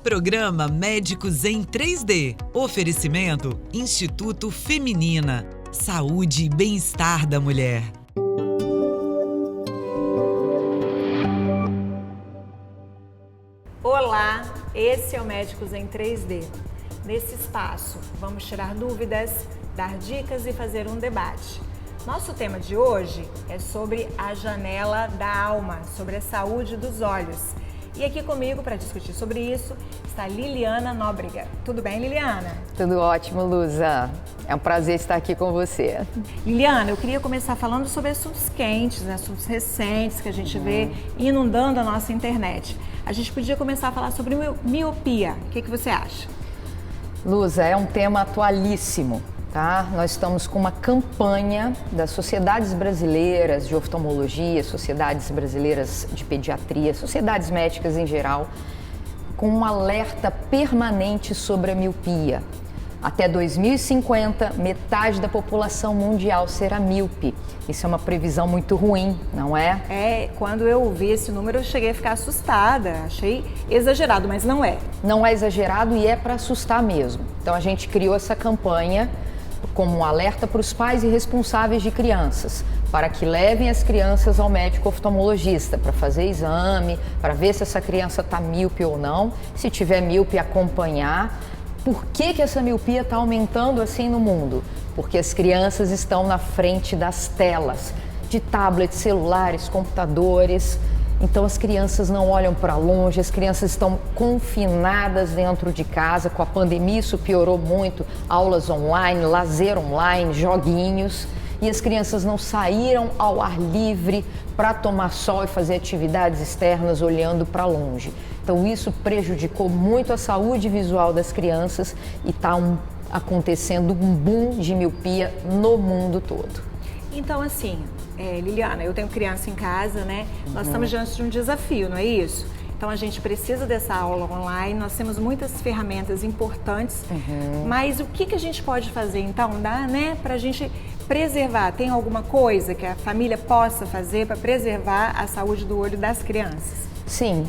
Programa Médicos em 3D. Oferecimento Instituto Feminina. Saúde e bem-estar da mulher. Olá, esse é o Médicos em 3D. Nesse espaço, vamos tirar dúvidas, dar dicas e fazer um debate. Nosso tema de hoje é sobre a janela da alma, sobre a saúde dos olhos. E aqui comigo para discutir sobre isso está Liliana Nóbrega. Tudo bem, Liliana? Tudo ótimo, Luza. É um prazer estar aqui com você. Liliana, eu queria começar falando sobre assuntos quentes, né? Assuntos recentes que a gente vê inundando a nossa internet. A gente podia começar a falar sobre miopia. O que você acha? Luza, é um tema atualíssimo, tá? Nós estamos com uma campanha das sociedades brasileiras de oftalmologia, sociedades brasileiras de pediatria, sociedades médicas em geral, com um alerta permanente sobre a miopia. Até 2050, metade da população mundial será míope. Isso é uma previsão muito ruim, não é? Quando eu vi esse número eu cheguei a ficar assustada, achei exagerado, mas não é. Não é exagerado e é para assustar mesmo. Então a gente criou essa campanha como um alerta para os pais e responsáveis de crianças, para que levem as crianças ao médico oftalmologista para fazer exame, para ver se essa criança está míope ou não, se tiver míope acompanhar. Por que essa miopia está aumentando assim no mundo? Porque as crianças estão na frente das telas, de tablets, celulares, computadores. Então as crianças não olham para longe, as crianças estão confinadas dentro de casa. Com a pandemia isso piorou muito, aulas online, lazer online, joguinhos. E as crianças não saíram ao ar livre para tomar sol e fazer atividades externas olhando para longe. Então isso prejudicou muito a saúde visual das crianças e está acontecendo um boom de miopia no mundo todo. Então assim, Liliana, eu tenho criança em casa, né? Nós estamos diante de um desafio, não é isso? Então a gente precisa dessa aula online, nós temos muitas ferramentas importantes, mas o que a gente pode fazer então, para a gente preservar? Tem alguma coisa que a família possa fazer para preservar a saúde do olho das crianças? Sim,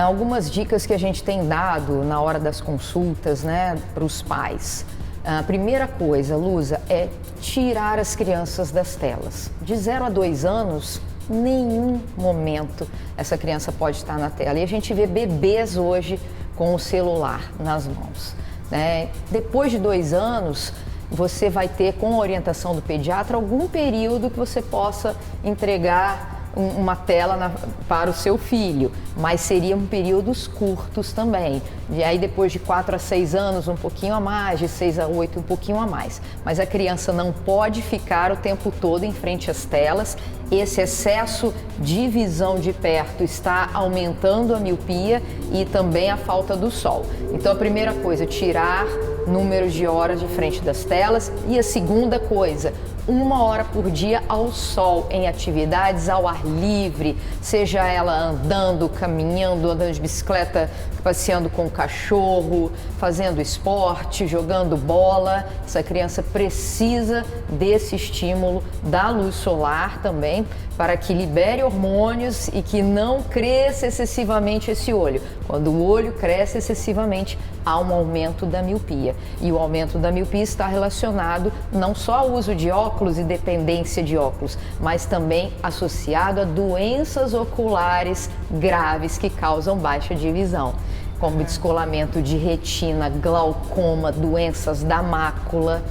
algumas dicas que a gente tem dado na hora das consultas, né, para os pais. A primeira coisa, Luza, é tirar as crianças das telas. De 0 a 2 anos, nenhum momento essa criança pode estar na tela. E a gente vê bebês hoje com o celular nas mãos, né? Depois de 2 anos, você vai ter, com a orientação do pediatra, algum período que você possa entregar uma tela para o seu filho, mas seriam períodos curtos também. E aí depois de 4 a 6 anos, um pouquinho a mais, de 6 a 8, um pouquinho a mais. Mas a criança não pode ficar o tempo todo em frente às telas. Esse excesso de visão de perto está aumentando a miopia e também a falta do sol. Então a primeira coisa, tirar números de horas de frente das telas. E a segunda coisa, 1 hora por dia ao sol, em atividades ao ar livre, seja ela andando, caminhando, andando de bicicleta, passeando com o cachorro, fazendo esporte, jogando bola. Essa criança precisa desse estímulo da luz solar também, para que libere hormônios e que não cresça excessivamente esse olho. Quando o olho cresce excessivamente, há um aumento da miopia. E o aumento da miopia está relacionado não só ao uso de óculos e dependência de óculos, mas também associado a doenças oculares graves que causam baixa de visão, como descolamento de retina, glaucoma, doenças da mácula.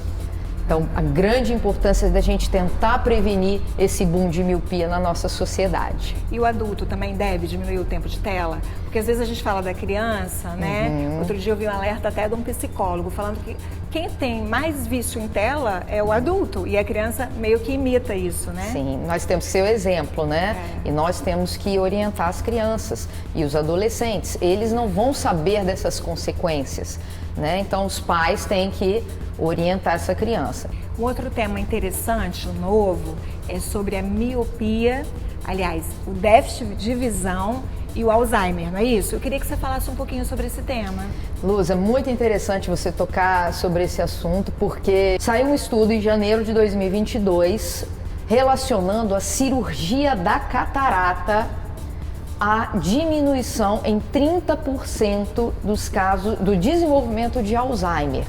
Então, a grande importância da gente tentar prevenir esse boom de miopia na nossa sociedade. E o adulto também deve diminuir o tempo de tela? Porque às vezes a gente fala da criança, né? Outro dia eu vi um alerta até de um psicólogo falando que quem tem mais vício em tela é o adulto e a criança meio que imita isso, né? Sim, nós temos que ser o exemplo, né? E nós temos que orientar as crianças e os adolescentes. Eles não vão saber dessas consequências, né? Então os pais têm que orientar essa criança. Um outro tema interessante, novo, é sobre a miopia, aliás, o déficit de visão e o Alzheimer, não é isso? Eu queria que você falasse um pouquinho sobre esse tema. Luz, é muito interessante você tocar sobre esse assunto, porque saiu um estudo em janeiro de 2022 relacionando a cirurgia da catarata a diminuição em 30% dos casos do desenvolvimento de Alzheimer.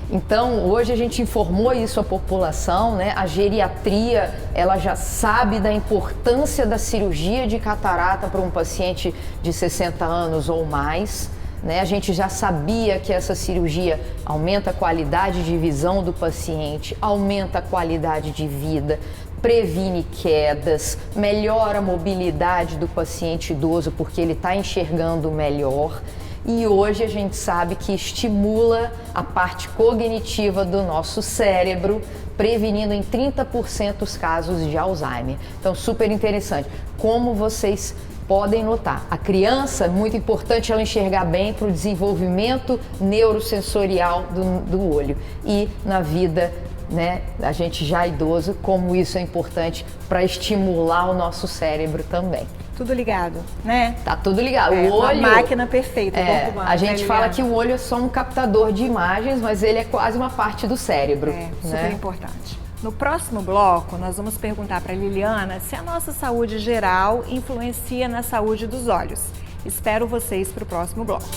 Então, hoje a gente informou isso à população, né? A geriatria, ela já sabe da importância da cirurgia de catarata para um paciente de 60 anos ou mais, né? A gente já sabia que essa cirurgia aumenta a qualidade de visão do paciente, aumenta a qualidade de vida, previne quedas, melhora a mobilidade do paciente idoso porque ele está enxergando melhor. E hoje a gente sabe que estimula a parte cognitiva do nosso cérebro, prevenindo em 30% os casos de Alzheimer. Então, super interessante. Como vocês podem notar, a criança, é muito importante ela enxergar bem para o desenvolvimento neurosensorial do olho. E na vida, né, a gente já idoso, como isso é importante para estimular o nosso cérebro também. Tudo ligado, né? Tá tudo ligado. O olho, uma máquina perfeita. A gente fala que o olho é só um captador de imagens, mas ele é quase uma parte do cérebro. Super importante. No próximo bloco, nós vamos perguntar para a Liliana se a nossa saúde geral influencia na saúde dos olhos. Espero vocês para o próximo bloco.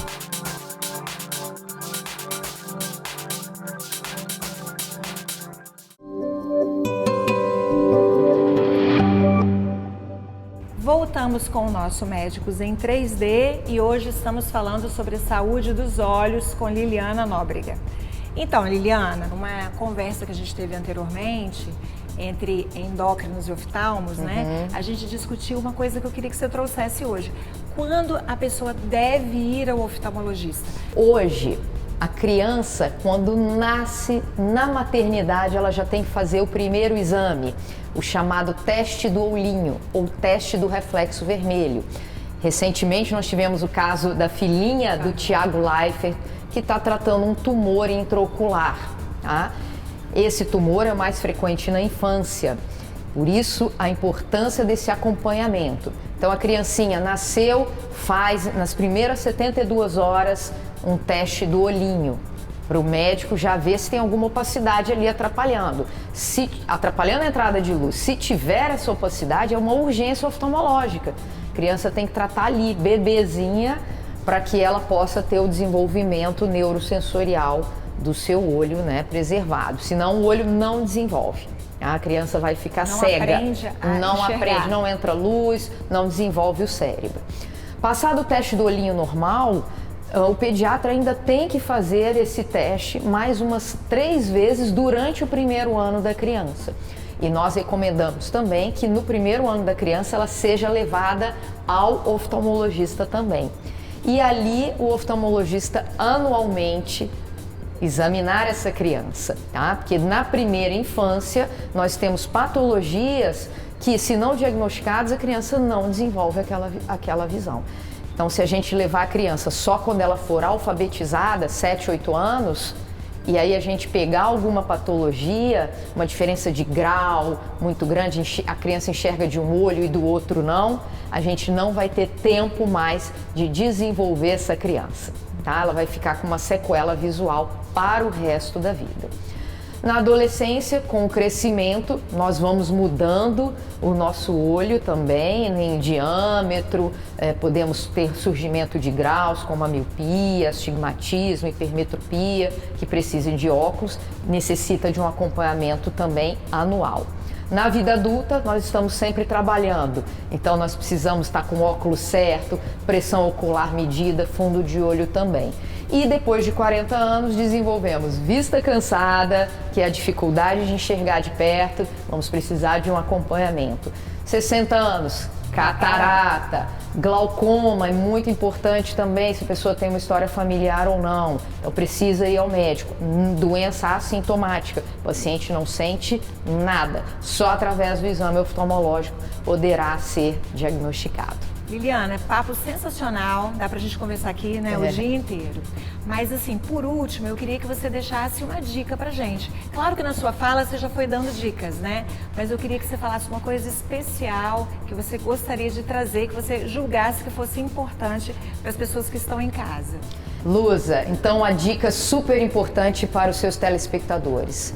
Voltamos com o nosso Médicos em 3D e hoje estamos falando sobre a saúde dos olhos com Liliana Nóbrega. Então, Liliana, numa conversa que a gente teve anteriormente entre endócrinos e oftalmos, né? A gente discutiu uma coisa que eu queria que você trouxesse hoje. Quando a pessoa deve ir ao oftalmologista? Hoje, a criança, quando nasce na maternidade, ela já tem que fazer o primeiro exame, o chamado teste do olhinho ou teste do reflexo vermelho. Recentemente nós tivemos o caso da filhinha do Thiago Leifert, que está tratando um tumor intraocular. Tá? Esse tumor é mais frequente na infância, por isso a importância desse acompanhamento. Então a criancinha nasceu, faz nas primeiras 72 horas um teste do olhinho, para o médico já ver se tem alguma opacidade ali atrapalhando. Se atrapalhando a entrada de luz, se tiver essa opacidade, é uma urgência oftalmológica. A criança tem que tratar ali, bebezinha, para que ela possa ter o desenvolvimento neurosensorial do seu olho, né, preservado. Senão o olho não desenvolve. A criança vai ficar cega, não aprende, não entra luz, não desenvolve o cérebro. Passado o teste do olhinho normal, o pediatra ainda tem que fazer esse teste mais umas 3 vezes durante o primeiro ano da criança. E nós recomendamos também que no primeiro ano da criança ela seja levada ao oftalmologista também. E ali o oftalmologista anualmente examinar essa criança, tá? Porque na primeira infância nós temos patologias que, se não diagnosticadas, a criança não desenvolve aquela visão. Então, se a gente levar a criança só quando ela for alfabetizada, 7, 8 anos, e aí a gente pegar alguma patologia, uma diferença de grau muito grande, a criança enxerga de um olho e do outro não, a gente não vai ter tempo mais de desenvolver essa criança, tá? Ela vai ficar com uma sequela visual para o resto da vida. Na adolescência, com o crescimento, nós vamos mudando o nosso olho também em diâmetro, podemos ter surgimento de graus como a miopia, astigmatismo, hipermetropia, que precisam de óculos, necessita de um acompanhamento também anual. Na vida adulta, nós estamos sempre trabalhando, então nós precisamos estar com o óculos certo, pressão ocular medida, fundo de olho também. E depois de 40 anos desenvolvemos vista cansada, que é a dificuldade de enxergar de perto, vamos precisar de um acompanhamento. 60 anos, catarata, glaucoma é muito importante também, se a pessoa tem uma história familiar ou não. Então precisa ir ao médico. Doença assintomática, o paciente não sente nada, só através do exame oftalmológico poderá ser diagnosticado. Liliana, papo sensacional, dá pra gente conversar aqui, né, o dia inteiro. Mas assim, por último, eu queria que você deixasse uma dica pra gente. Claro que na sua fala você já foi dando dicas, né? Mas eu queria que você falasse uma coisa especial que você gostaria de trazer, que você julgasse que fosse importante para as pessoas que estão em casa. Luza, então a dica super importante para os seus telespectadores.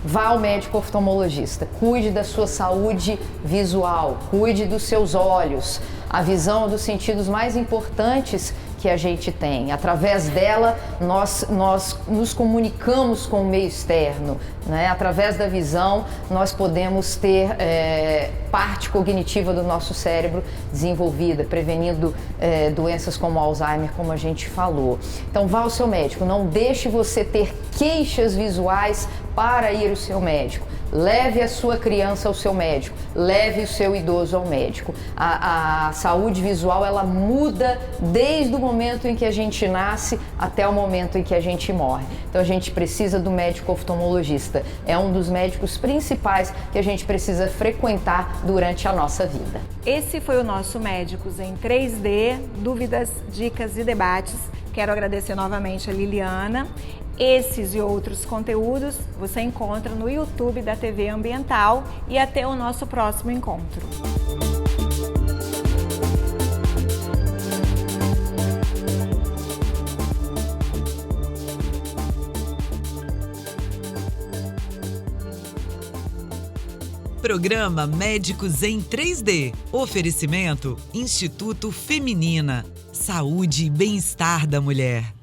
vá ao médico oftalmologista, cuide da sua saúde visual, cuide dos seus olhos. A visão é um dos sentidos mais importantes que a gente tem. Através dela, nós nos comunicamos com o meio externo, né? Através da visão, nós podemos ter parte cognitiva do nosso cérebro desenvolvida, prevenindo doenças como Alzheimer, como a gente falou. Então, vá ao seu médico. Não deixe você ter queixas visuais para ir ao seu médico. Leve a sua criança ao seu médico, leve o seu idoso ao médico. A saúde visual, ela muda desde o momento em que a gente nasce até o momento em que a gente morre. Então a gente precisa do médico oftalmologista. É um dos médicos principais que a gente precisa frequentar durante a nossa vida. Esse foi o nosso Médicos em 3D, dúvidas, dicas e debates. Quero agradecer novamente a Liliana. Esses e outros conteúdos você encontra no YouTube da TV Ambiental e até o nosso próximo encontro. Programa Médicos em 3D. Oferecimento Instituto Feminina. Saúde e bem-estar da mulher.